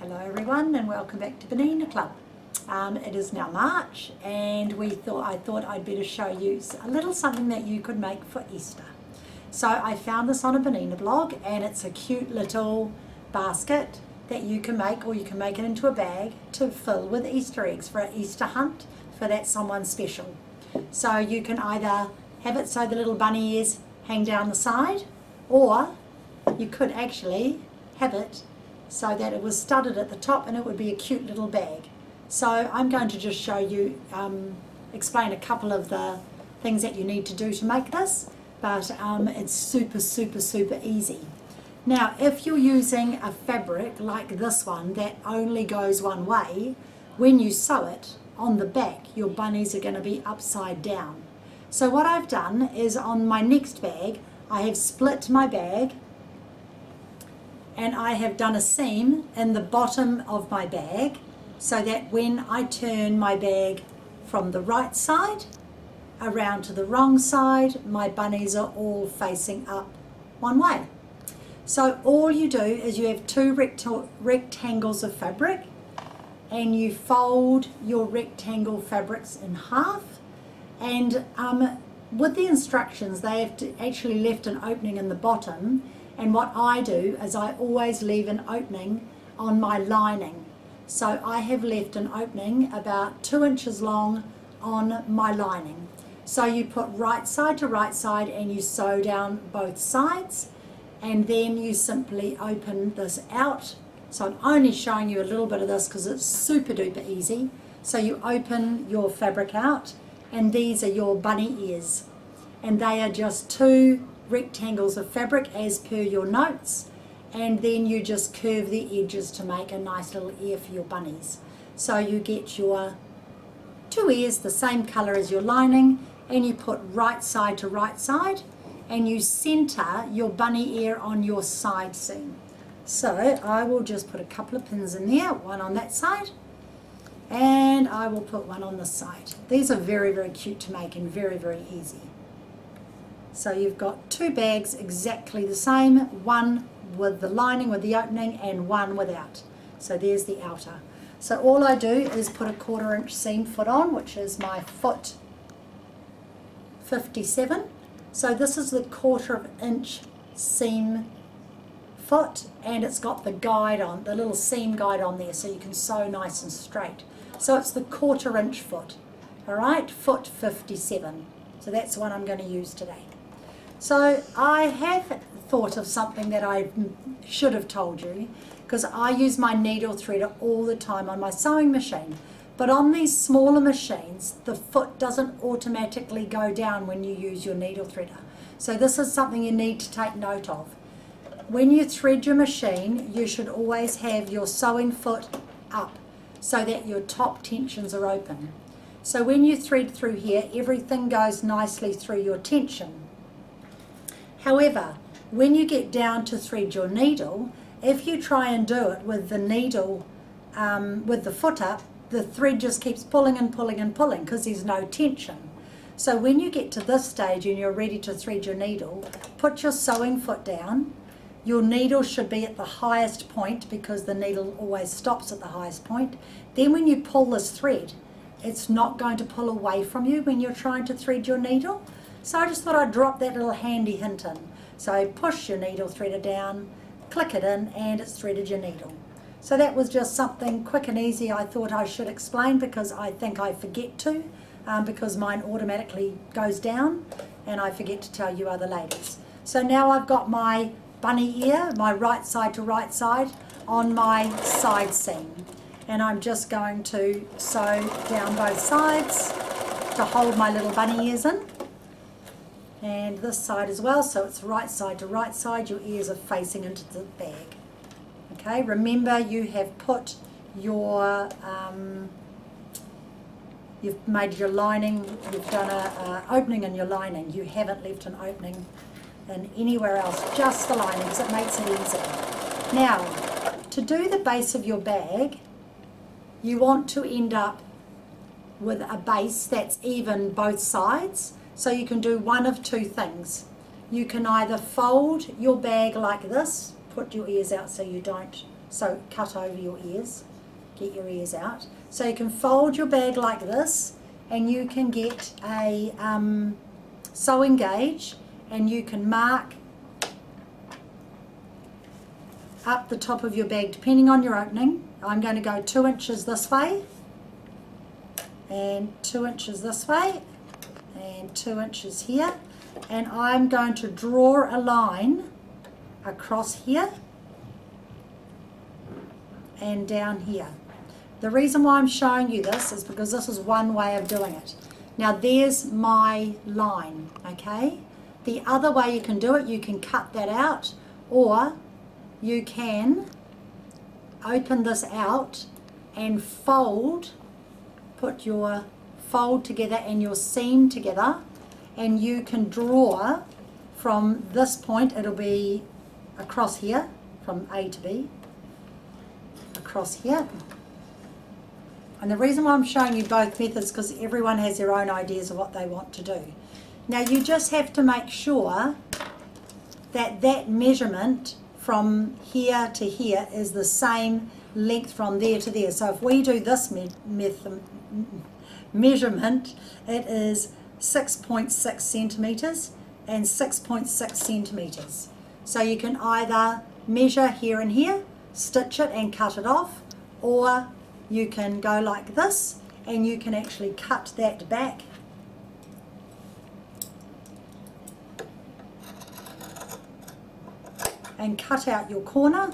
Hello everyone and welcome back to Bernina Club. It is now March and I thought I'd better show you a little something that you could make for Easter. So I found this on a Bernina blog and it's a cute little basket that you can make, or you can make it into a bag to fill with Easter eggs for an Easter hunt for that someone special. So you can either have it so the little bunny ears hang down the side, or you could actually have it so that it was studded at the top and it would be a cute little bag. So I'm going to just show you, explain a couple of the things that you need to do to make this, but it's super easy. Now if you're using a fabric like this one that only goes one way, when you sew it on the back your bunnies are going to be upside down. So what I've done is on my next bag I have split my bag and I have done a seam in the bottom of my bag so that when I turn my bag from the right side around to the wrong side, my bunnies are all facing up one way. So all you do is you have two rectangles of fabric and you fold your rectangle fabrics in half, and with the instructions they have actually left an opening in the bottom. And what I do is I always leave an opening on my lining. So I have left an opening about 2 inches long on my lining. So you put right side to right side and you sew down both sides, and then you simply open this out. So I'm only showing you a little bit of this because it's super duper easy. So you open your fabric out and these are your bunny ears, and they are just two rectangles of fabric as per your notes, and then you just curve the edges to make a nice little ear for your bunnies. So you get your two ears the same color as your lining, and you put right side to right side and you center your bunny ear on your side seam. So I will just put a couple of pins in there, one on that side and I will put one on this side. These are very cute to make and very easy. So you've got two bags exactly the same, one with the lining with the opening and one without. So there's the outer. So all I do is put a 1/4 inch seam foot on, which is my foot 57. So this is the 1/4 inch seam foot, and it's got the guide on, the little seam guide on there, so you can sew nice and straight. So it's the 1/4 inch foot, all right, foot 57. So that's the one I'm going to use today. So I have thought of something that I should have told you, because I use my needle threader all the time on my sewing machine. But on these smaller machines, the foot doesn't automatically go down when you use your needle threader. So this is something you need to take note of. When you thread your machine, you should always have your sewing foot up so that your top tensions are open. So when you thread through here, everything goes nicely through your tension. However, when you get down to thread your needle, if you try and do it with the needle, with the foot up, the thread just keeps pulling and pulling and pulling because there's no tension. So when you get to this stage and you're ready to thread your needle, put your sewing foot down. Your needle should be at the highest point because the needle always stops at the highest point. Then when you pull this thread, it's not going to pull away from you when you're trying to thread your needle. So I just thought I'd drop that little handy hint in. So push your needle threader down, click it in, and it's threaded your needle. So that was just something quick and easy I thought I should explain, because I think I forget to, because mine automatically goes down and I forget to tell you other ladies. So now I've got my bunny ear, my right side to right side, on my side seam. And I'm just going to sew down both sides to hold my little bunny ears in. And this side as well, so it's right side to right side, your ears are facing into the bag. Okay, remember you have put your, you've made your lining, you've done an opening in your lining, you haven't left an opening in anywhere else, just the lining, because it makes it easy. Now, to do the base of your bag, you want to end up with a base that's even both sides. So you can do one of two things. You can either fold your bag like this, put your ears out so you don't so cut over your ears, get your ears out. So you can fold your bag like this, and you can get a sewing gauge, and you can mark up the top of your bag depending on your opening. I'm going to go 2 inches this way, and 2 inches this way, and 2 inches here, and I'm going to draw a line across here and down here. The reason why I'm showing you this is because this is one way of doing it. Now there's my line, okay? The other way you can do it, you can cut that out, or you can open this out and fold, put your fold together and your seam together, and you can draw from this point, it'll be across here, from A to B, across here. And the reason why I'm showing you both methods is because everyone has their own ideas of what they want to do. Now you just have to make sure that that measurement from here to here is the same length from there to there. So if we do this measurement, it is 6.6 centimeters and 6.6 centimeters. So you can either measure here and here, stitch it and cut it off, or you can go like this and you can actually cut that back and cut out your corner,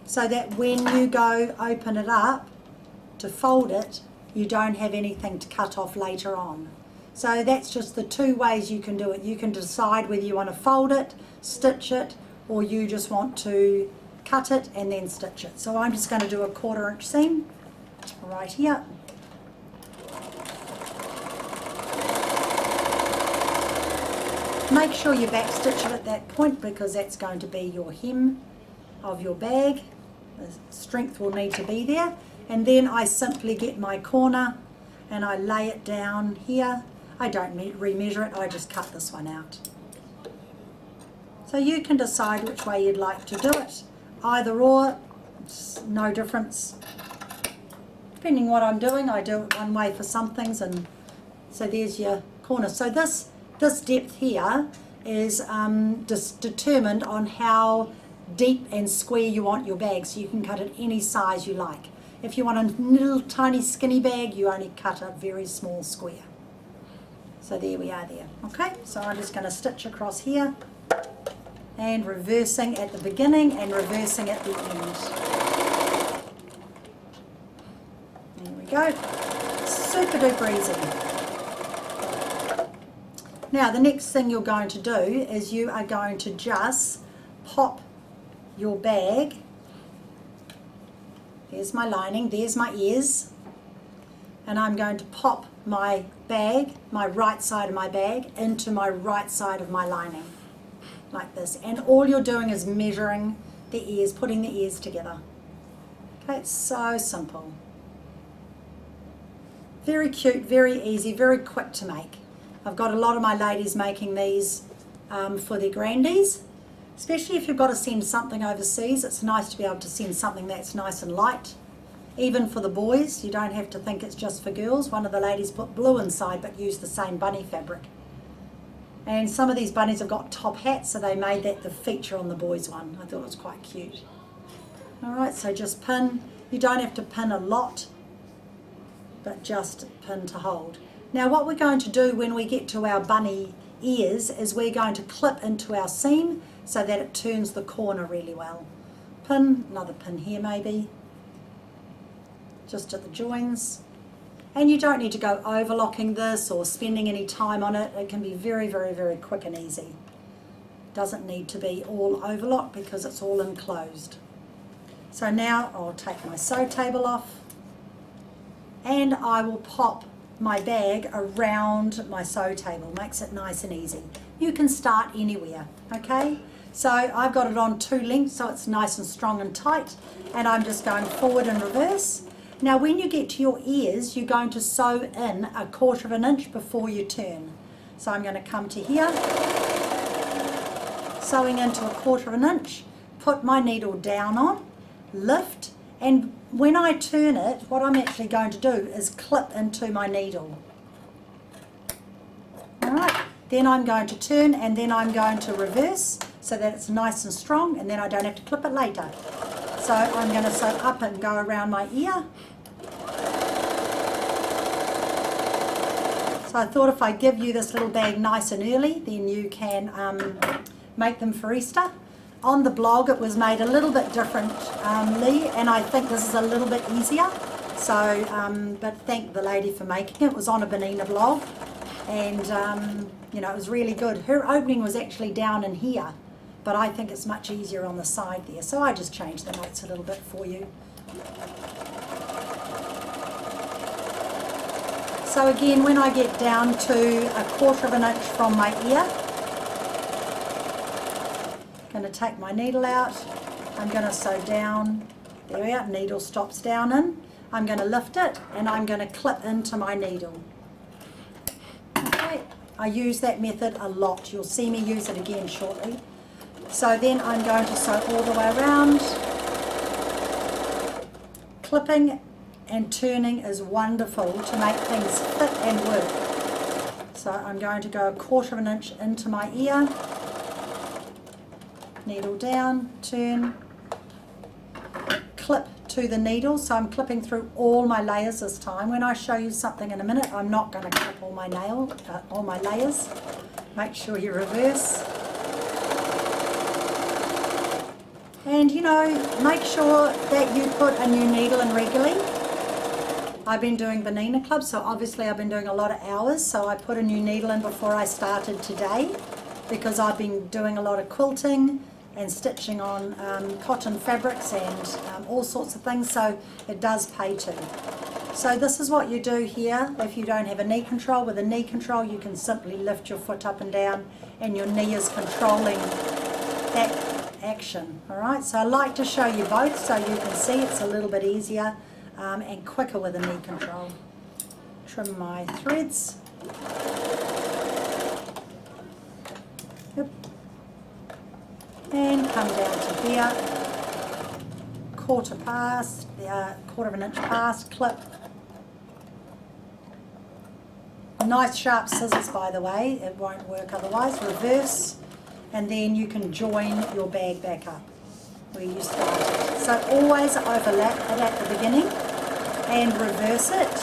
so that when you go open it up to fold it, you don't have anything to cut off later on. So that's just the two ways you can do it. You can decide whether you want to fold it, stitch it, or you just want to cut it and then stitch it. So I'm just going to do a 1/4 inch seam right here. Make sure you back stitch it at that point, because that's going to be your hem of your bag. The strength will need to be there. And then I simply get my corner and I lay it down here. I don't remeasure it, I just cut this one out. So you can decide which way you'd like to do it. Either or, it's no difference. Depending what I'm doing, I do it one way for some things, and so there's your corner. So this depth here is just determined on how deep and square you want your bag, so you can cut it any size you like. If you want a little tiny skinny bag, you only cut a very small square. So there we are there. Okay, so I'm just going to stitch across here and reversing at the beginning and reversing at the end. There we go. Super duper easy. Now the next thing you're going to do is you are going to just pop your bag. There's my lining, there's my ears, and I'm going to pop my bag, my right side of my bag, into my right side of my lining, like this. And all you're doing is measuring the ears, putting the ears together. Okay, it's so simple. Very cute, very easy, very quick to make. I've got a lot of my ladies making these for their grandies. Especially if you've got to send something overseas, it's nice to be able to send something that's nice and light. Even for the boys, you don't have to think it's just for girls. One of the ladies put blue inside but used the same bunny fabric. And some of these bunnies have got top hats, so they made that the feature on the boys one. I thought it was quite cute. Alright, so just pin. You don't have to pin a lot, but just pin to hold. Now what we're going to do when we get to our bunny ears is we're going to clip into our seam so that it turns the corner really well. Pin, another pin here maybe, just at the joins. And you don't need to go overlocking this or spending any time on it. It can be very, very, very quick and easy. Doesn't need to be all overlocked because it's all enclosed. So now I'll take my sew table off and I will pop my bag around my sew table. Makes it nice and easy. You can start anywhere, okay? So I've got it on 2 lengths, so it's nice and strong and tight, and I'm just going forward and reverse. Now when you get to your ears, you're going to sew in 1/4 inch before you turn. So I'm going to come to here, sewing into 1/4 inch. put my needle down on, lift, and when I turn it, what I'm actually going to do is clip into my needle. Alright, then I'm going to turn and then I'm going to reverse so that it's nice and strong, and then I don't have to clip it later. So I'm going to sew up and go around my ear. So I thought if I give you this little bag nice and early, then you can make them for Easter. On the blog it was made a little bit differently, and I think this is a little bit easier. So, but thank the lady for making it. It was on a Bernina blog, and you know, it was really good. Her opening was actually down in here, but I think it's much easier on the side there. So I just changed the notes a little bit for you. So again, when I get down to 1/4 of an inch from my ear, I'm going to take my needle out. I'm going to sew down. There we are, needle stops down in. I'm going to lift it and I'm going to clip into my needle. Okay, I use that method a lot. You'll see me use it again shortly. So then I'm going to sew all the way around. Clipping and turning is wonderful to make things fit and work. So I'm going to go 1/4 of an inch into my ear, needle down, turn, clip to the needle. So I'm clipping through all my layers this time. When I show you something in a minute, I'm not going to clip all my layers. Make sure you reverse. And you know, make sure that you put a new needle in regularly. I've been doing Bernina Club, so obviously I've been doing a lot of hours, so I put a new needle in before I started today, because I've been doing a lot of quilting and stitching on cotton fabrics and all sorts of things, so it does pay to. So this is what you do here. If you don't have a knee control, with a knee control you can simply lift your foot up and down and your knee is controlling that action. Alright, so I like to show you both so you can see it's a little bit easier and quicker with a knee control. Trim my threads. Yep. And come down to here, 1/4 past, 1/4 of an inch past, clip. Nice sharp scissors, by the way, it won't work otherwise. Reverse, and then you can join your bag back up where you started. So always overlap it at the beginning and reverse it.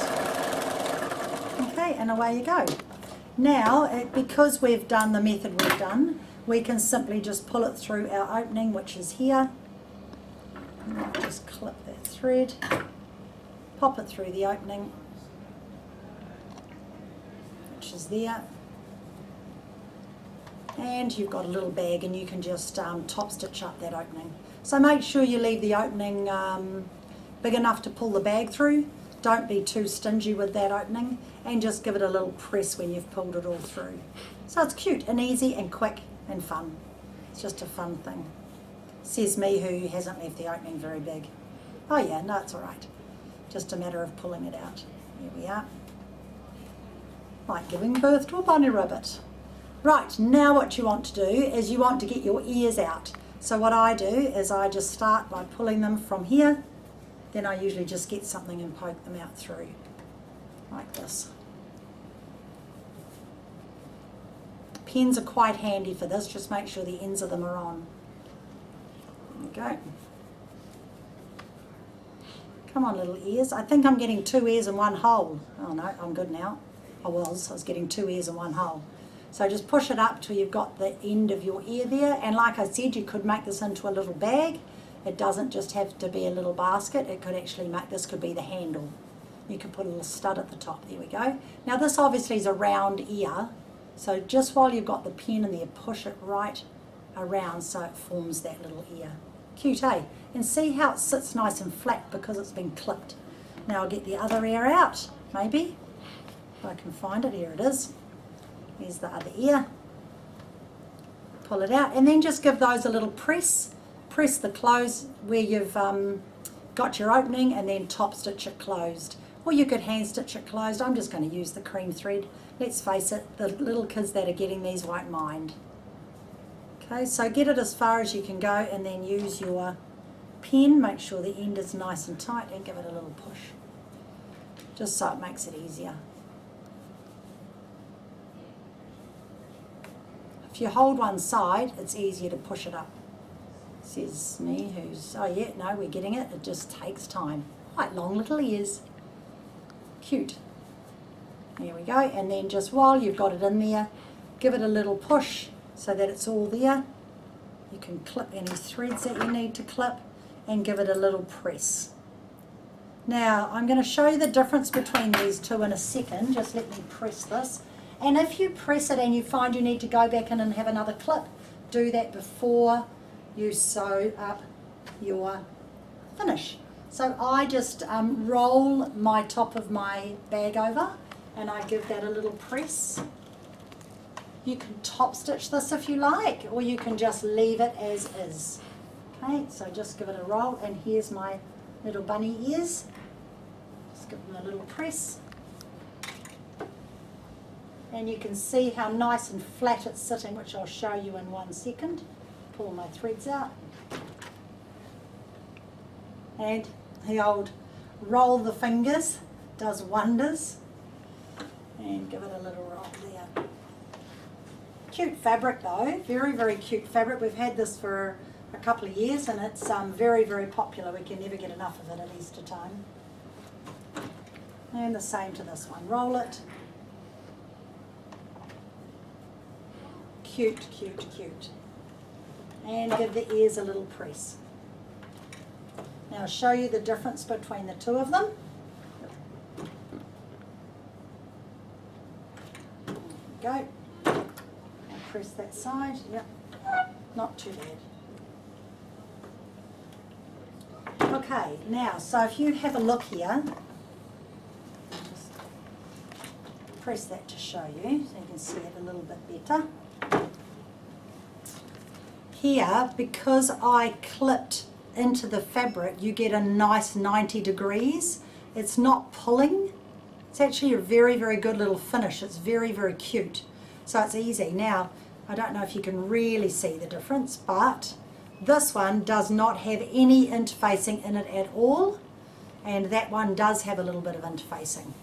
Okay, and away you go. Now, because we've done the method we've done, we can simply just pull it through our opening, which is here. And I'll just clip that thread, pop it through the opening, which is there. And you've got a little bag and you can just top stitch up that opening. So make sure you leave the opening big enough to pull the bag through. Don't be too stingy with that opening, and just give it a little press when you've pulled it all through. So it's cute and easy and quick and fun. It's just a fun thing. Says me who hasn't left the opening very big. Oh yeah, no, it's alright. Just a matter of pulling it out. Here we are. Like giving birth to a bunny rabbit. Right, now what you want to do is you want to get your ears out. So what I do is I just start by pulling them from here, then I usually just get something and poke them out through, like this. Pens are quite handy for this, just make sure the ends of them are on. There we go. Come on, little ears. I think I'm getting 2 ears in one hole. Oh no, I'm good now. I was getting 2 ears in one hole. So just push it up till you've got the end of your ear there, and like I said, you could make this into a little bag. It doesn't just have to be a little basket, it could actually make, this could be the handle. You could put a little stud at the top, there we go. Now this obviously is a round ear, so just while you've got the pen in there, push it right around so it forms that little ear. Cute, eh? And see how it sits nice and flat because it's been clipped. Now I'll get the other ear out, maybe, if I can find it. Here it is. Here's the other ear. Pull it out and then just give those a little press. Press the close where you've got your opening and then top stitch it closed. Or you could hand stitch it closed. I'm just going to use the cream thread. Let's face it, the little kids that are getting these won't mind. Okay, so get it as far as you can go and then use your pen. Make sure the end is nice and tight and give it a little push, just so it makes it easier. If you hold one side, it's easier to push it up. Says me, who's, oh yeah, no, we're getting it. It just takes time. Quite long little ears. Cute. There we go. And then just while you've got it in there, give it a little push so that it's all there. You can clip any threads that you need to clip and give it a little press. Now, I'm going to show you the difference between these two in a second. Just let me press this. And if you press it and you find you need to go back in and have another clip, do that before you sew up your finish. So I just roll my top of my bag over and I give that a little press. You can top stitch this if you like, or you can just leave it as is. Okay, so just give it a roll, and here's my little bunny ears. Just give them a little press. And you can see how nice and flat it's sitting, which I'll show you in 1 second. Pull my threads out. And the old roll the fingers does wonders. And give it a little roll there. Cute fabric though, very, very cute fabric. We've had this for a couple of years and it's very, very popular. We can never get enough of it at Easter time. And the same to this one. Roll it. Cute, cute, cute. And give the ears a little press. Now I'll show you the difference between the two of them. There we go. Press that side, yep, not too bad. Okay, now, so if you have a look here, just press that to show you, so you can see it a little bit better. Here, because I clipped into the fabric, you get a nice 90 degrees. It's not pulling. It's actually a very, very good little finish. It's very, very cute. So it's easy. Now, I don't know if you can really see the difference, but this one does not have any interfacing in it at all, and that one does have a little bit of interfacing.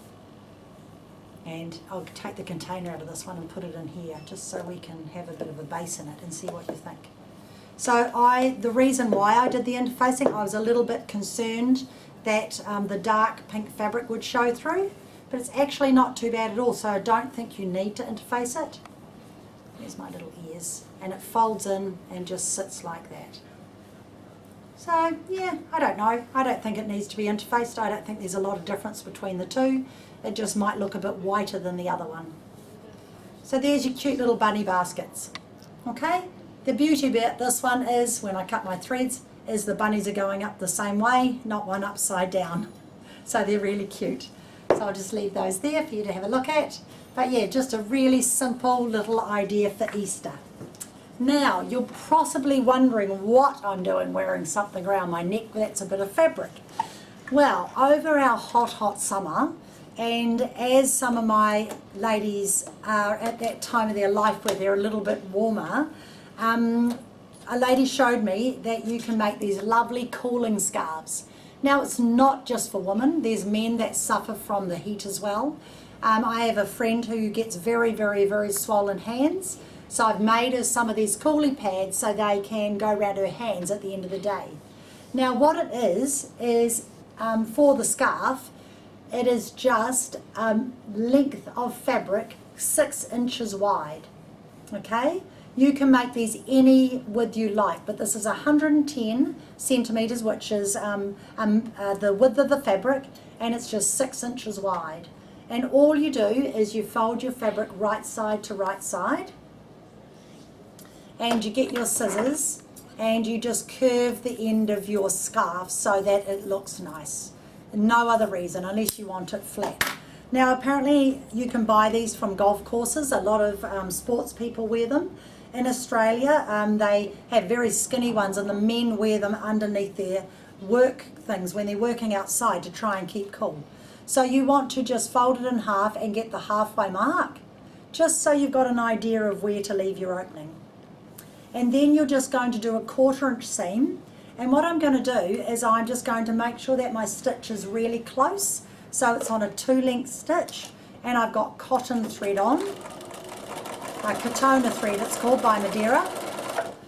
And I'll take the container out of this one and put it in here, just so we can have a bit of a base in it and see what you think. So the reason why I did the interfacing, I was a little bit concerned that the dark pink fabric would show through, but it's actually not too bad at all, so I don't think you need to interface it. There's my little ears, and it folds in and just sits like that. So yeah, I don't know. I don't think it needs to be interfaced. I don't think there's a lot of difference between the two. It just might look a bit whiter than the other one. So there's your cute little bunny baskets. Okay? The beauty about this one is, when I cut my threads, is the bunnies are going up the same way, not one upside down. So they're really cute. So I'll just leave those there for you to have a look at. But yeah, just a really simple little idea for Easter. Now, you're possibly wondering what I'm doing wearing something around my neck that's a bit of fabric. Well, over our hot, hot summer, and as some of my ladies are at that time of their life where they're a little bit warmer, a lady showed me that you can make these lovely cooling scarves. Now, it's not just for women. There's men that suffer from the heat as well. I have a friend who gets very, very, very swollen hands. So I've made her some of these coolie pads so they can go around her hands at the end of the day. Now what it is for the scarf, it is just length of fabric 6 inches wide. Okay? You can make these any width you like, but this is 110 centimeters, which is the width of the fabric, and it's just 6 inches wide. And all you do is you fold your fabric right side to right side, and you get your scissors and you just curve the end of your scarf so that it looks nice. No other reason, unless you want it flat. Now apparently you can buy these from golf courses. A lot of sports people wear them. In Australia they have very skinny ones, and the men wear them underneath their work things when they're working outside to try and keep cool. So you want to just fold it in half and get the halfway mark, just so you've got an idea of where to leave your opening. and then you're just going to do a 1/4 inch seam. And what I'm going to do is I'm just going to make sure that my stitch is really close, so it's on a 2-length stitch, and I've got cotton thread on, a Katona thread it's called, by Madeira.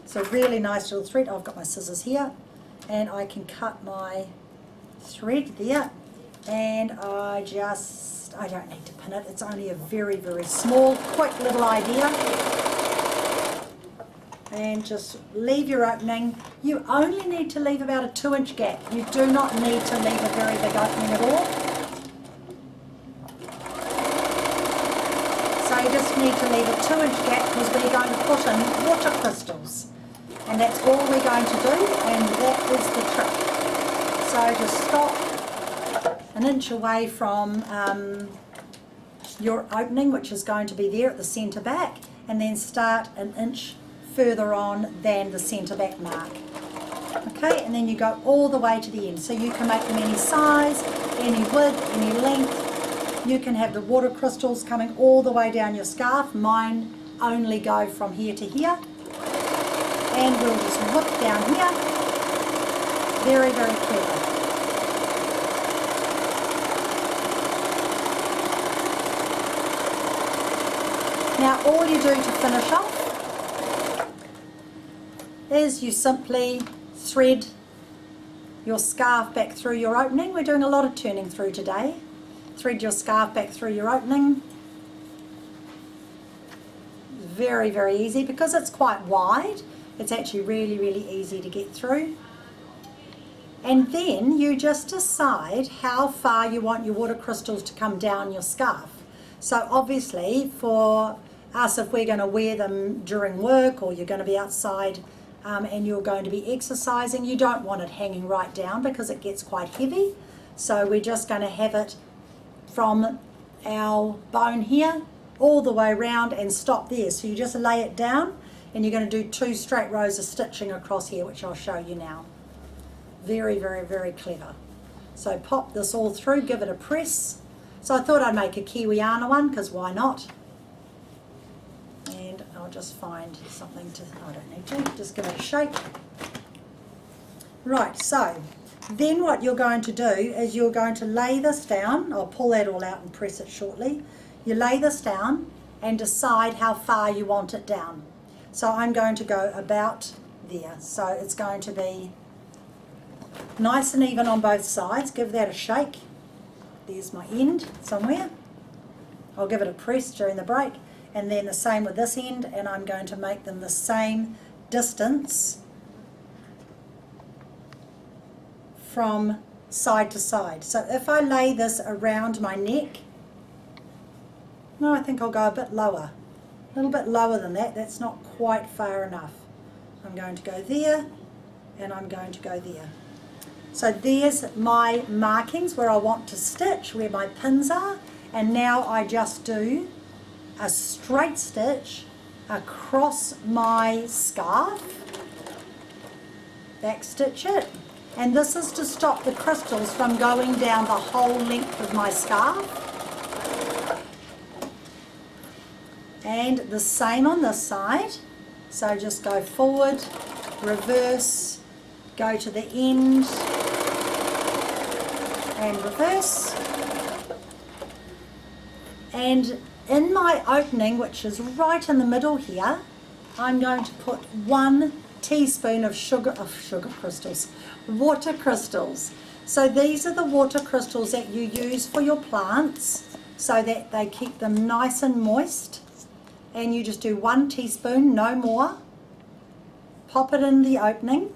It's a really nice little thread. I've got my scissors here, and I can cut my thread there, and I don't need to pin it, it's only a very, very small, quick little idea. And just leave your opening. You only need to leave about a 2-inch gap. You do not need to leave a very big opening at all. So you just need to leave a 2-inch gap because we're going to put in water crystals. And that's all we're going to do, and that is the trick. So just stop an inch away from your opening, which is going to be there at the centre back, and then start an inch further on than the centre back mark. Okay, and then you go all the way to the end. So you can make them any size, any width, any length. You can have the water crystals coming all the way down your scarf. Mine only go from here to here. And we'll just whip down here. Very, very clever. Now all you do to finish off is you simply thread your scarf back through your opening. We're doing a lot of turning through today. Thread your scarf back through your opening. Very, very easy because it's quite wide. It's actually really, really easy to get through. And then you just decide how far you want your water crystals to come down your scarf. So obviously for us, if we're going to wear them during work or you're going to be outside and you're going to be exercising, you don't want it hanging right down because it gets quite heavy. So we're just going to have it from our bone here all the way around and stop there. So you just lay it down and you're going to do 2 straight rows of stitching across here, which I'll show you now. Very, very, very clever. So pop this all through, give it a press. So I thought I'd make a Kiwiana one because why not? And I'll just find something to, I don't need to, just give it a shake. Right, so then what you're going to do is you're going to lay this down. I'll pull that all out and press it shortly. You lay this down and decide how far you want it down. So I'm going to go about there. So it's going to be nice and even on both sides. Give that a shake. There's my end somewhere. I'll give it a press during the break. And then the same with this end, and I'm going to make them the same distance from side to side. So if I lay this around my neck, no, I think I'll go a bit lower. A little bit lower than that. That's not quite far enough. I'm going to go there, and I'm going to go there. So there's my markings where I want to stitch, where my pins are, and now I just do a straight stitch across my scarf, back stitch it, and this is to stop the crystals from going down the whole length of my scarf. And the same on this side. So just go forward, reverse, go to the end, and reverse. And in my opening, which is right in the middle here, I'm going to put 1 teaspoon of water crystals. So these are the water crystals that you use for your plants so that they keep them nice and moist. And you just do 1 teaspoon, no more. Pop it in the opening.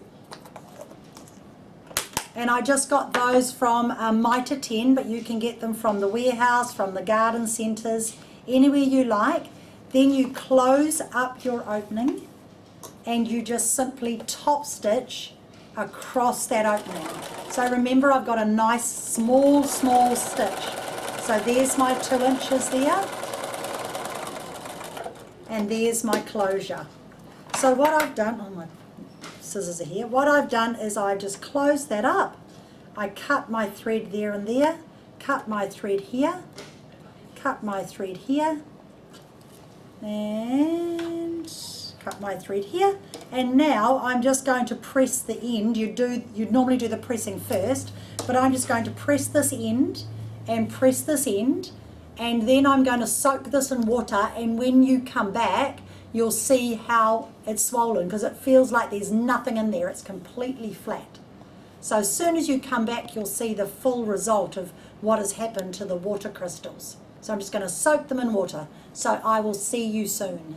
And I just got those from Mitre 10, but you can get them from the warehouse, from the garden centres, anywhere you like. Then you close up your opening and you just simply top stitch across that opening. So remember, I've got a nice small stitch. So there's my 2 inches there. And there's my closure. So what I've done, oh my scissors are here, what I've done is I've just closed that up. I cut my thread there and there, cut my thread here, cut my thread here, and cut my thread here, and now I'm just going to press the end. You'd normally do the pressing first, but I'm just going to press this end and press this end, and then I'm going to soak this in water, and when you come back you'll see how it's swollen, because it feels like there's nothing in there. It's completely flat. So as soon as you come back, you'll see the full result of what has happened to the water crystals. So I'm just going to soak them in water. So I will see you soon.